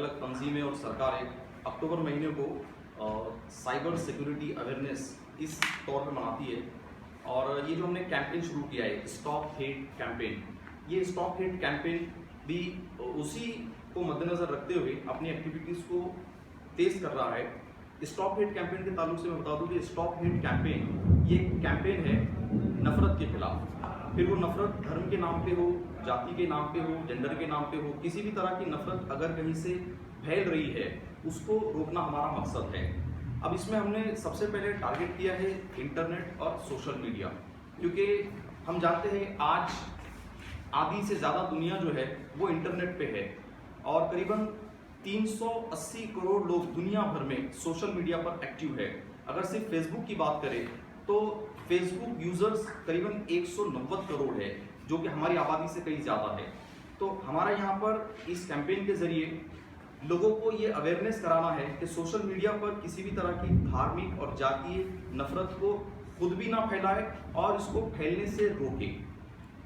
अलग तंजीमें और सरकारें अक्टूबर महीने को साइबर सिक्योरिटी अवेयरनेस इस तौर पर मनाती है। और ये जो हमने कैंपेन शुरू किया है स्टॉप हेट कैंपेन, ये स्टॉप हेट कैंपेन भी उसी को मद्देनज़र रखते हुए अपनी एक्टिविटीज़ को तेज़ कर रहा है। स्टॉप हेट कैंपेन के ताल्लुक से मैं बता दूं कि स्टॉप हेट कैंपेन ये कैंपेन है नफ़रत के खिलाफ। फिर वो नफ़रत धर्म के नाम पे हो, जाति के नाम पे हो, जेंडर के नाम पे हो, किसी भी तरह की नफ़रत अगर कहीं से फैल रही है उसको रोकना हमारा मकसद है। अब इसमें हमने सबसे पहले टारगेट किया है इंटरनेट और सोशल मीडिया, क्योंकि हम जानते हैं आज आधी से ज़्यादा दुनिया जो है वो इंटरनेट पे है और करीबन 380 करोड़ लोग दुनिया भर में सोशल मीडिया पर एक्टिव है। अगर सिर्फ फेसबुक की बात करें तो फेसबुक यूज़र्स करीबन 190 करोड़ है, जो कि हमारी आबादी से कहीं ज़्यादा है। तो हमारा यहाँ पर इस कैंपेन के ज़रिए लोगों को ये अवेयरनेस कराना है कि सोशल मीडिया पर किसी भी तरह की धार्मिक और जातीय नफरत को खुद भी ना फैलाए और इसको फैलने से रोके।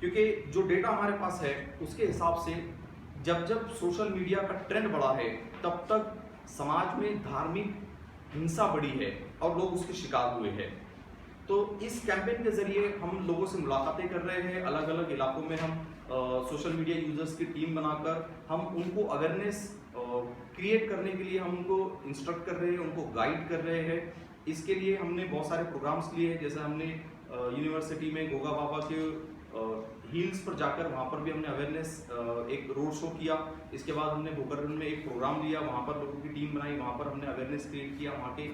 क्योंकि जो डेटा हमारे पास है उसके हिसाब से जब जब सोशल मीडिया का ट्रेंड बढ़ा है तब तक समाज में धार्मिक हिंसा बढ़ी है और लोग उसके शिकार हुए हैं। तो इस कैंपेन के जरिए हम लोगों से मुलाकातें कर रहे हैं, अलग अलग इलाकों में हम सोशल मीडिया यूजर्स की टीम बनाकर हम उनको अवेयरनेस क्रिएट करने के लिए हम उनको इंस्ट्रक्ट कर रहे हैं, उनको गाइड कर रहे हैं। इसके लिए हमने बहुत सारे प्रोग्राम्स लिए हैं, जैसे हमने यूनिवर्सिटी में गोगा बाबा के हिल्स पर जाकर वहाँ पर भी हमने अवेयरनेस एक रोड शो किया। इसके बाद हमने भोकरगंज में एक प्रोग्राम लिया, वहाँ पर लोगों की टीम बनाई, वहाँ पर हमने अवेयरनेस क्रिएट किया। वहाँ के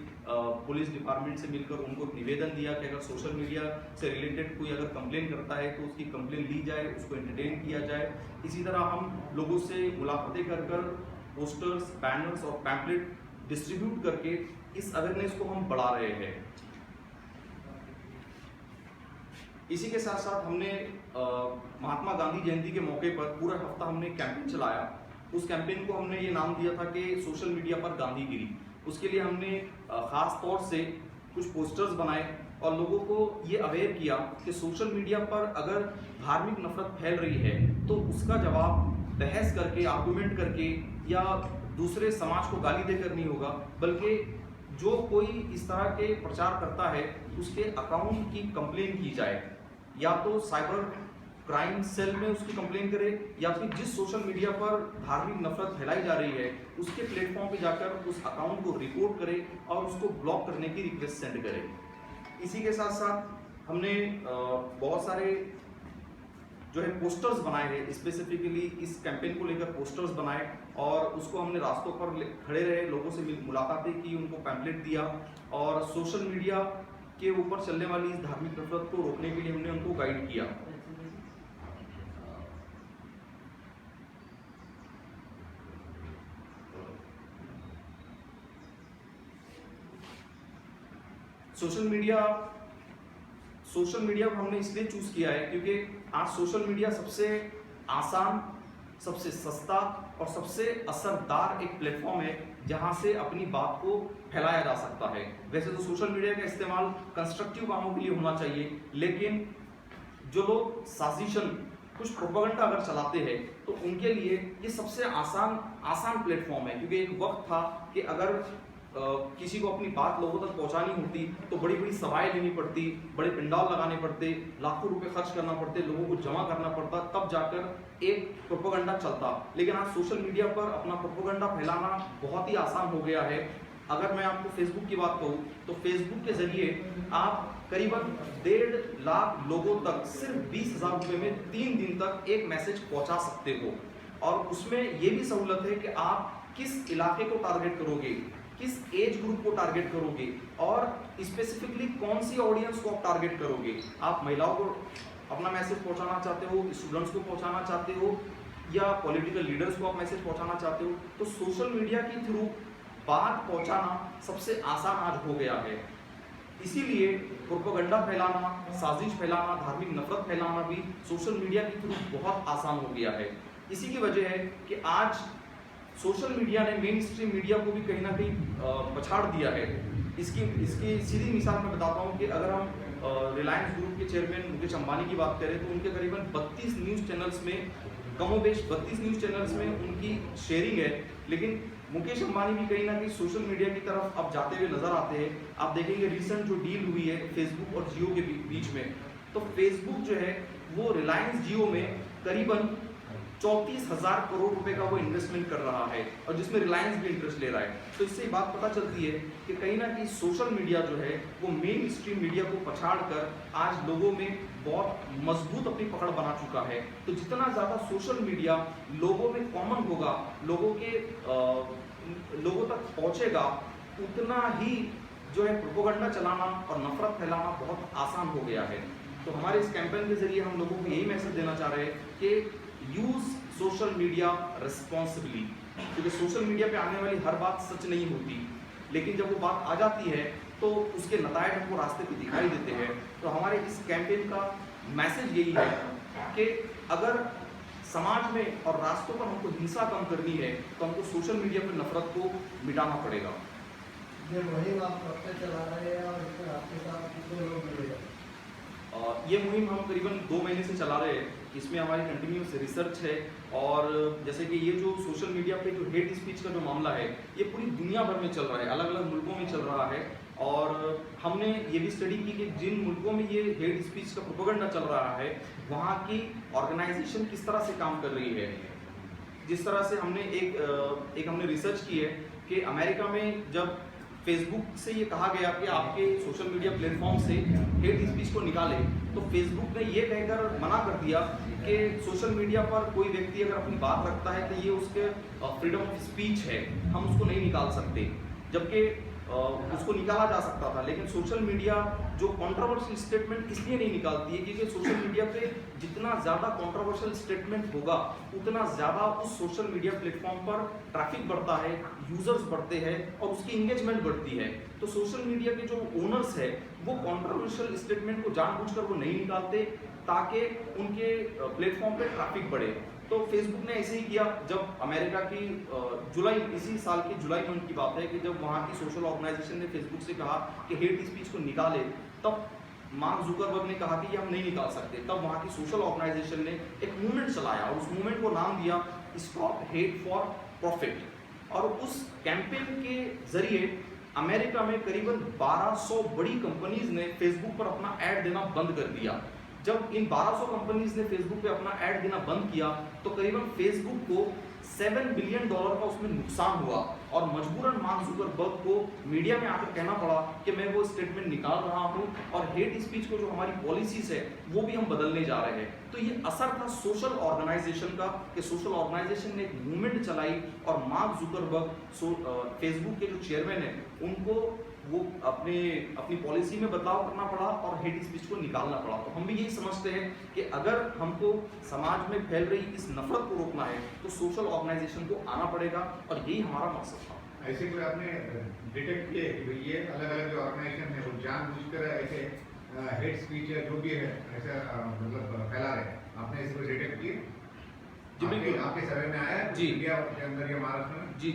पुलिस डिपार्टमेंट से मिलकर उनको निवेदन दिया कि अगर सोशल मीडिया से रिलेटेड कोई अगर कंप्लेन करता है तो उसकी कंप्लेन ली जाए, उसको एंटरटेन किया जाए। इसी तरह हम लोगों से मुलाकातें कर पोस्टर्स, बैनर्स और पैम्पलेट डिस्ट्रीब्यूट करके इस अवेयरनेस को हम बढ़ा रहे हैं। इसी के साथ साथ हमने महात्मा गांधी जयंती के मौके पर पूरा हफ्ता हमने कैंपेन चलाया। उस कैंपेन को हमने ये नाम दिया था कि सोशल मीडिया पर गांधीगिरी। उसके लिए हमने ख़ास तौर से कुछ पोस्टर्स बनाए और लोगों को ये अवेयर किया कि सोशल मीडिया पर अगर धार्मिक नफरत फैल रही है तो उसका जवाब बहस करके, आर्गूमेंट करके या दूसरे समाज को गाली देकर नहीं होगा, बल्कि जो कोई इस तरह के प्रचार करता है उसके अकाउंट की कंप्लेन की जाए, या तो साइबर क्राइम सेल में उसकी कंप्लेन करे या फिर जिस सोशल मीडिया पर धार्मिक नफरत फैलाई जा रही है उसके प्लेटफॉर्म पे जाकर उस अकाउंट को रिपोर्ट करे और उसको ब्लॉक करने की रिक्वेस्ट सेंड करे। इसी के साथ साथ हमने बहुत सारे जो है पोस्टर्स बनाए हैं, स्पेसिफिकली इस कैंपेन को लेकर पोस्टर्स बनाए और उसको हमने रास्तों पर खड़े रहे, लोगों से मुलाकातें की, उनको पैम्पलेट दिया और सोशल मीडिया के ऊपर चलने वाली इस धार्मिक नफरत को रोकने के लिए हमने उनको गाइड किया। सोशल मीडिया को हमने इसलिए चूज किया है क्योंकि आज सोशल मीडिया सबसे आसान, सबसे सस्ता और सबसे असरदार एक प्लेटफॉर्म है जहां से अपनी बात को फैलाया जा सकता है। वैसे तो सोशल मीडिया का इस्तेमाल कंस्ट्रक्टिव कामों के लिए होना चाहिए, लेकिन जो लोग साजिशन कुछ प्रोपेगेंडा अगर चलाते हैं तो उनके लिए ये सबसे आसान प्लेटफॉर्म है। क्योंकि एक वक्त था कि अगर किसी को अपनी बात लोगों तक पहुंचानी होती तो बड़ी बड़ी सभाएं लेनी पड़ती, बड़े पंडाल लगाने पड़ते, लाखों रुपए खर्च करना पड़ते, लोगों को जमा करना पड़ता, तब जाकर एक प्रोपेगेंडा चलता। लेकिन आज सोशल मीडिया पर अपना प्रोपेगेंडा फैलाना बहुत ही आसान हो गया है। अगर मैं आपको फेसबुक की बात कहूँ तो फेसबुक के जरिए आप करीबन 1.5 लाख लोगों तक सिर्फ 20,000 रुपये में 3 दिन तक एक मैसेज पहुंचा सकते हो। और उसमें ये भी सहूलत है कि आप किस इलाके को टारगेट करोगे, किस एज ग्रुप को टारगेट करोगे और स्पेसिफिकली कौन सी ऑडियंस को आप टारगेट करोगे। आप महिलाओं को अपना मैसेज पहुंचाना चाहते हो, स्टूडेंट्स को पहुंचाना चाहते हो या पॉलिटिकल लीडर्स को आप मैसेज पहुंचाना चाहते हो, तो सोशल मीडिया के थ्रू बात पहुंचाना सबसे आसान आज हो गया है। इसीलिए प्रोपेगेंडा फैलाना, साजिश फैलाना, धार्मिक नफरत फैलाना भी सोशल मीडिया के थ्रू बहुत आसान हो गया है। इसी की वजह है कि आज सोशल मीडिया ने मेन स्ट्रीम मीडिया को भी कहीं ना कहीं पछाड़ दिया है। इसकी सीधी मिसाल मैं बताता हूँ कि अगर हम रिलायंस ग्रुप के चेयरमैन मुकेश अंबानी की बात करें तो उनके करीबन 32 न्यूज़ चैनल्स में कमोबेश 32 न्यूज़ चैनल्स में उनकी शेयरिंग है, लेकिन मुकेश अंबानी भी कहीं ना कहीं सोशल मीडिया की तरफ अब जाते हुए नजर आते हैं। आप देखेंगे रिसेंट जो डील हुई है फेसबुक और जियो के बीच में, तो फेसबुक जो है वो रिलायंस जियो में करीबन 34,000 करोड़ रुपए का वो इन्वेस्टमेंट कर रहा है, और जिसमें रिलायंस भी इंटरेस्ट ले रहा है। तो इससे बात पता चलती है कि कहीं ना कहीं सोशल मीडिया जो है वो मेन स्ट्रीम मीडिया को पछाड़ कर आज लोगों में बहुत मजबूत अपनी पकड़ बना चुका है। तो जितना ज़्यादा सोशल मीडिया लोगों में कॉमन होगा, लोगों तक पहुंचेगा, उतना ही जो है प्रोपेगेंडा चलाना और नफरत फैलाना बहुत आसान हो गया है। तो हमारे इस कैंपेन के जरिए हम लोगों को यही मैसेज देना चाह रहे हैं कि यूज सोशल मीडिया रिस्पॉन्सिबली, क्योंकि सोशल मीडिया पे आने वाली हर बात सच नहीं होती, लेकिन जब वो बात आ जाती है तो उसके नतायज हमको रास्ते पे दिखाई देते हैं। तो हमारे इस कैंपेन का मैसेज यही है कि अगर समाज में और रास्तों पर हमको हिंसा कम करनी है तो हमको सोशल मीडिया पर नफरत को मिटाना पड़ेगा। ये मुहिम आप कब तक चला रहे हैं और इसमें आपके साथ कितने लोग जुड़े हैं? ये मुहिम हम करीबन 2 महीने से चला रहे हैं। इसमें हमारी कंटिन्यूस रिसर्च है, और जैसे कि ये जो सोशल मीडिया पे जो हेट स्पीच का जो मामला है ये पूरी दुनिया भर में चल रहा है, अलग अलग मुल्कों में चल रहा है। और हमने ये भी स्टडी की कि जिन मुल्कों में ये हेट स्पीच का प्रोपेगेंडा चल रहा है वहाँ की ऑर्गेनाइजेशन किस तरह से काम कर रही है। जिस तरह से हमने एक हमने रिसर्च की है कि अमेरिका में जब फेसबुक से ये कहा गया कि आपके सोशल मीडिया प्लेटफॉर्म से हेट स्पीच को निकालें, तो फेसबुक ने ये कहकर मना कर दिया कि सोशल मीडिया पर कोई व्यक्ति अगर अपनी बात रखता है तो ये उसके फ्रीडम ऑफ स्पीच है, हम उसको नहीं निकाल सकते। जबकि उसको निकाला जा सकता था, लेकिन सोशल मीडिया जो कंट्रोवर्शियल स्टेटमेंट इसलिए नहीं निकालती है क्योंकि सोशल मीडिया पे जितना ज़्यादा कंट्रोवर्शियल स्टेटमेंट होगा उतना ज़्यादा उस सोशल मीडिया प्लेटफॉर्म पर ट्रैफिक बढ़ता है, यूजर्स बढ़ते हैं और उसकी इंगेजमेंट बढ़ती है। तो सोशल मीडिया के जो ओनर्स है वो कंट्रोवर्शियल स्टेटमेंट को जानबूझकर वो नहीं निकालते ताकि उनके प्लेटफॉर्म पे ट्रैफिक बढ़े। तो फेसबुक ने ऐसे ही किया। जब अमेरिका की इसी साल की जुलाई मंथ की बात है कि जब वहाँ की सोशल ऑर्गेनाइजेशन ने फेसबुक से कहा कि हेट स्पीच को निकाले, तब मार्क जुकरबर्ग ने कहा कि ये हम नहीं निकाल सकते। तब वहाँ की सोशल ऑर्गेनाइजेशन ने एक मूवमेंट चलाया और उस मूवमेंट को नाम दिया स्टॉप हेट फॉर प्रॉफिट। और उस कैंपेन के जरिए अमेरिका में करीबन 1200 बड़ी कंपनीज ने फेसबुक पर अपना ऐड देना बंद कर दिया। जब इन 1200 कंपनीज ने फेसबुक पे अपना ऐड देना बंद किया तो करीबन फेसबुक को $7 बिलियन का उसमें नुकसान हुआ, और मजबूरन मार्क जुकरबर्ग को मीडिया में आकर कहना पड़ा कि मैं वो स्टेटमेंट निकाल रहा हूँ और हेट स्पीच को जो हमारी पॉलिसीज है वो भी हम बदलने जा रहे हैं। तो ये असर था सोशल ऑर्गेनाइजेशन का कि सोशल ऑर्गेनाइजेशन ने एक मूवमेंट चलाई और मार्क जुकरबर्ग फेसबुक के जो चेयरमैन है उनको वो अपनी पॉलिसी में बदलाव करना पड़ा और हेट स्पीच को निकालना पड़ा। तो हम भी यही समझते हैं कि अगर हमको समाज में फैल रही इस नफरत को रोकना है तो सोशल ऑर्गेनाइजेशन को आना पड़ेगा, और यही हमारा मकसद था। ऐसे कोई आपने डिटेक्ट किए कि ये अलग अलग जो ऑर्गेनाइजेशन है वो जानबूझकर ऐसे हेट स्पीच या जो भी है ऐसा मतलब फैला रहे, आपने इसको डिटेक्ट किए? जी बिल्कुल, आपके सर्वे में आया जी इंडिया के अंदर या महाराष्ट्र में? जी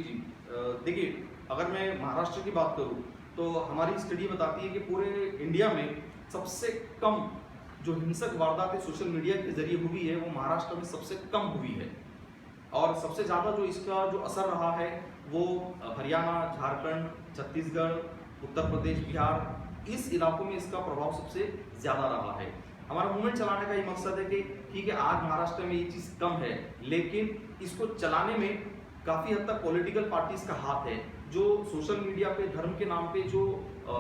देखिए, अगर मैं महाराष्ट्र की बात करूं तो हमारी स्टडी बताती है कि पूरे इंडिया में सबसे कम जो हिंसक वारदातें सोशल मीडिया के जरिए हुई है वो महाराष्ट्र में सबसे कम हुई है, और सबसे ज़्यादा जो इसका जो असर रहा है वो हरियाणा, झारखंड, छत्तीसगढ़, उत्तर प्रदेश, बिहार, इस इलाकों में इसका प्रभाव सबसे ज़्यादा रहा है। हमारा मूवमेंट चलाने का ये मकसद है कि ठीक है आज महाराष्ट्र में ये चीज़ कम है, लेकिन इसको चलाने में काफ़ी हद तक पॉलिटिकल पार्टीज का हाथ है। जो सोशल मीडिया पे धर्म के नाम पे जो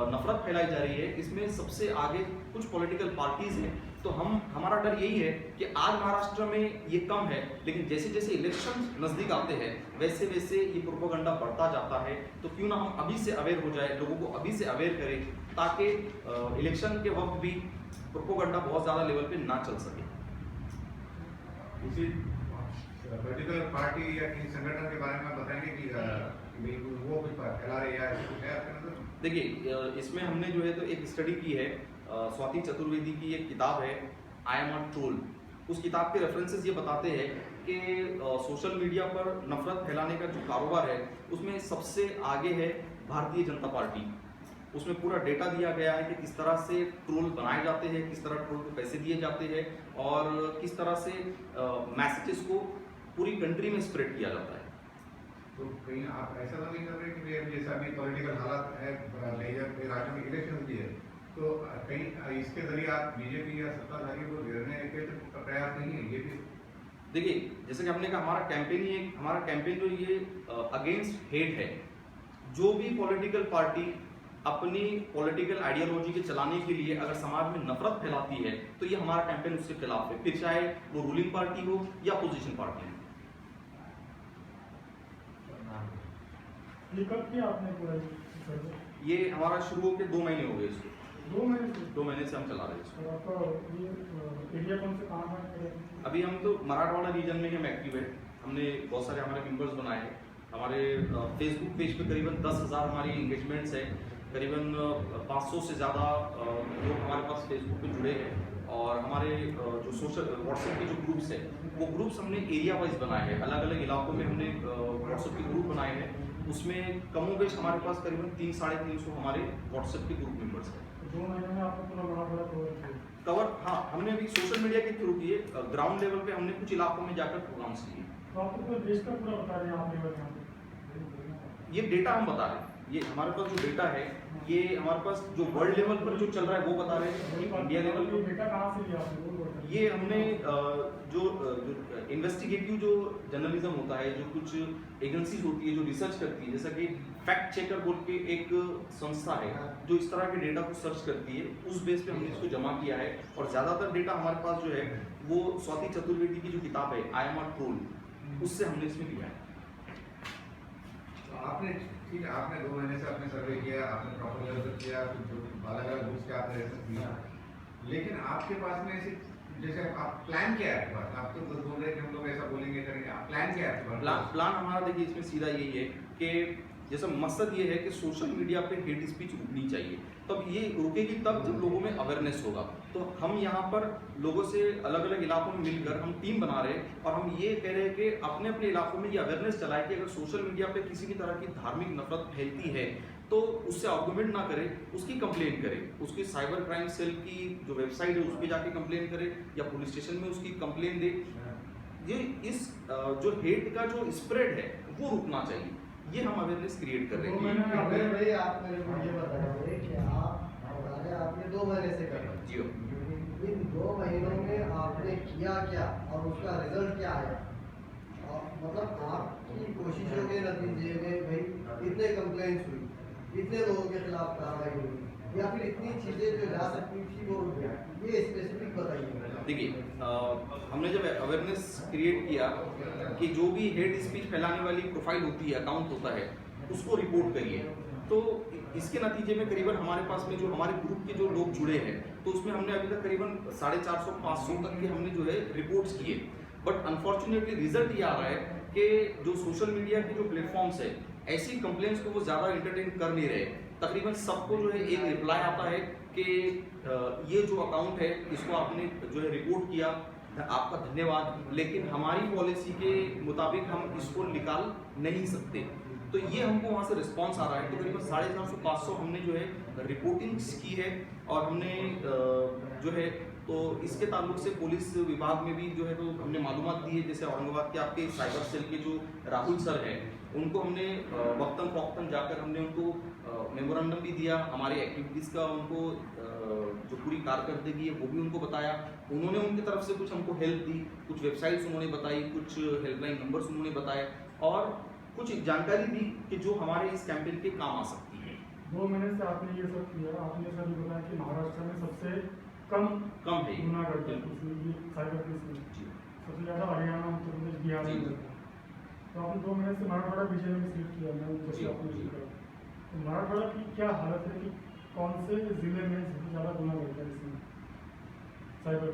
नफरत फैलाई जा रही है इसमें सबसे आगे कुछ पॉलिटिकल पार्टीज हैं। तो हमारा डर यही है कि आज महाराष्ट्र में ये कम है, लेकिन जैसे जैसे इलेक्शन नज़दीक आते हैं वैसे वैसे ये प्रोपेगेंडा बढ़ता जाता है। तो क्यों ना हम अभी से अवेयर हो जाए, लोगों को अभी से अवेयर करें ताकि इलेक्शन के वक्त भी प्रोपेगेंडा बहुत ज़्यादा लेवल पे ना चल सके। किसी पर्टिकुलर पार्टी या किसी संगठन के बारे में बताएंगे कि वो कुछ फैला रहे या कुछ है आपके नजर? देखिए, इसमें हमने जो है तो एक स्टडी की है, स्वाति चतुर्वेदी की एक किताब है आई एम अ ट्रोल। उस किताब के रेफरेंसेस ये बताते हैं कि सोशल मीडिया पर नफरत फैलाने का जो कारोबार है उसमें सबसे आगे है भारतीय जनता पार्टी। उसमें पूरा डेटा दिया गया है कि किस तरह से ट्रोल बनाए जाते हैं, किस तरह ट्रोल को पैसे दिए जाते हैं और किस तरह से मैसेजेस को पूरी कंट्री में स्प्रेड किया जाता है। तो कहीं आप ऐसा तो नहीं कर रहे कि भैया जैसा अभी पॉलिटिकल हालात है मेजर राज्यों में इलेक्शन भी है, तो कहीं इसके जरिए आप बीजेपी या सत्ताधारियों को घेरने के प्रयास नहीं है? ये भी देखिए, जैसे कि हमने कहा हमारा कैंपेन जो ये अगेंस्ट हेट है। जो भी पॉलिटिकल पार्टी अपनी पॉलिटिकल आइडियोलॉजी के चलाने के लिए अगर समाज में नफरत फैलाती है तो ये हमारा कैंपेन उसके खिलाफ है, फिर चाहे वो रूलिंग पार्टी हो या अपोजिशन पार्टी हो। ये कब किया आपने पूरा? ये हमारा शुरू होकर 2 महीने हो गए इसको। 2 महीने से? 2 महीने से हम चला रहे हैं इसको। और आपका ये एरिया कौन से कहाँ है? अभी हम तो मराठवाड़ा रीजन में हम एक्टिव है। हमने बहुत सारे हमारे मेंबर्स बनाए हैं। हमारे फेसबुक पेज पे करीबन 10,000 हमारी इंगेजमेंट्स है। करीबन 500 से ज़्यादा लोग हमारे पास फेसबुक पे जुड़े हैं और हमारे जो सोशल व्हाट्सएप के जो ग्रुप्स है वो ग्रुप्स हमने एरिया वाइज बनाए हैं। अलग अलग इलाकों में हमने व्हाट्सएप के ग्रुप बनाए हैं। उसमें कमोबेश हमारे पास करीबन 300-350 हमारे व्हाट्सएप के ग्रुप मेंबर्स हैं। 2 महीने में आपने पूरा मराठवाड़ा कवर, हाँ, हमने अभी सोशल मीडिया के थ्रू किए। ग्राउंड लेवल पे हमने कुछ इलाकों में जाकर प्रोग्राम्स किए। तो आपको पूरा देश का पूरा बता रहे हैं आप लेवल यहाँ पे? ये डेटा हम बता रहे हैं। ये हमारे पास जो डेटा है ये हमारे पास जो वर्ल्ड लेवल पर जो चल रहा है वो बता रहे हैं। इंडिया लेवल पे डेटा कहाँ से लिया आपने? ये हमने जो इन्वेस्टिगेटिव जो जर्नलिज्म होता है, जो कुछ एजेंसीज होती है जो रिसर्च करती है, जैसा कि फैक्ट चेकर बोल के एक संस्था है जो इस तरह के डेटा को सर्च करती है, उस बेस पे हमने इसको जमा किया है। और ज़्यादातर डेटा हमारे पास जो है वो स्वाति चतुर्वेदी की जो किताब है आई एम अ ट्रोल, उससे हमने इसमें लिया है। तो आपने ठीक है, आपने 2 महीने से आपने सर्वे किया, आपने प्रॉपर रिसर्च किया, अलग अलग बुक्स के आपने रिसर्च किया, लेकिन आपके पास में ऐसे जैसे आप प्लान क्या है आपके पास? आप तो बोल रहे हैं कि हम लोग ऐसा बोलेंगे करेंगे, आप प्लान क्या है आपके पास? प्लान हमारा देखिए इसमें सीधा यही है कि जैसा मकसद ये है कि सोशल मीडिया पे हेट स्पीच रुकनी चाहिए। तब ये रुकेगी तब जब लोगों में अवेयरनेस होगा। तो हम यहाँ पर लोगों से अलग अलग इलाकों में मिलकर हम टीम बना रहे हैं और हम ये कह रहे हैं कि अपने अपने इलाकों में ये अवेयरनेस चलाए कि अगर सोशल मीडिया पे किसी भी तरह की धार्मिक नफरत फैलती है तो उससे आर्गुमेंट ना करे, उसकी कंप्लेन करे। उसकी साइबर क्राइम सेल की जो वेबसाइट है उस पर जाके कंप्लेन करे या पुलिस स्टेशन में उसकी कंप्लेन दे। ये इस जो हेट का जो स्प्रेड है वो रुकना चाहिए। ये हम अवेयरनेस क्रिएट कर रहे हैं। अगर भाई आप मेरे को ये बताइए कि आपने 2 महीने से कर जी इन 2 महीनों में आपने किया क्या और उसका रिजल्ट क्या आया? और मतलब आपकी कोशिशों के नतीजे में भाई इतने कंप्लेंट्स हुई, इतने लोगों के खिलाफ कार्रवाई हुई या फिर इतनी चीजें जो जा सकती थी वो ये स्पेसिफिक बताइए। देखिए, हमने जब अवेयरनेस क्रिएट किया कि जो भी हेट स्पीच फैलाने वाली प्रोफाइल होती है, अकाउंट होता है, उसको रिपोर्ट करिए। तो इसके नतीजे में करीबन हमारे पास में जो हमारे ग्रुप के जो लोग जुड़े हैं तो उसमें हमने अभी तक करीबन 450-500 तक के हमने जो है रिपोर्ट्स किए। बट अनफॉर्चुनेटली रिजल्ट ये आ रहा है कि जो सोशल मीडिया के जो प्लेटफॉर्म्स है ऐसी कंप्लेंट्स को वो ज़्यादा एंटरटेन कर नहीं रहे। तकरीबन सबको जो है एक रिप्लाई आता है कि ये जो अकाउंट है इसको आपने जो है रिपोर्ट किया, आपका धन्यवाद, लेकिन हमारी पॉलिसी के मुताबिक हम इसको निकाल नहीं सकते। तो ये हमको वहाँ से रिस्पांस आ रहा है। तो करीबन 450-500 हमने जो है रिपोर्टिंग्स की है और हमने जो है तो इसके ताल्लुक से पुलिस विभाग में भी जो है तो हमने मालूमात दी है। जैसे औरंगाबाद के आपके साइबर सेल के जो राहुल सर हैं उनको हमने वक्तन फौक्तन जाकर हमने उनको मेमोरेंडम भी दिया, हमारी एक्टिविटीज़ का उनको जो पूरी कारकर्दगी है वो भी उनको बताया। उन्होंने उनकी तरफ से कुछ हमको हेल्प दी, कुछ वेबसाइट्स उन्होंने बताई, कुछ हेल्पलाइन नंबर्स उन्होंने बताए और कुछ जानकारी दी कि जो हमारे इस कैंपेन के काम आ सकती है। 2 महीने से आपने ये सब किया, आपने सर ये बताया कि महाराष्ट्र में सबसे कम है गुना करते हैं साइबर केस में, सबसे ज़्यादा हरियाणा, उत्तर प्रदेश, बिहार में करते हैं। तो आपने 2 महीने से मराठवाड़ा बीजेपी में सिलेक्ट किया। तो मराठवाड़ा की क्या हालत है कि कौन से जिले में सबसे ज़्यादा गुना करता है इसमें साइबर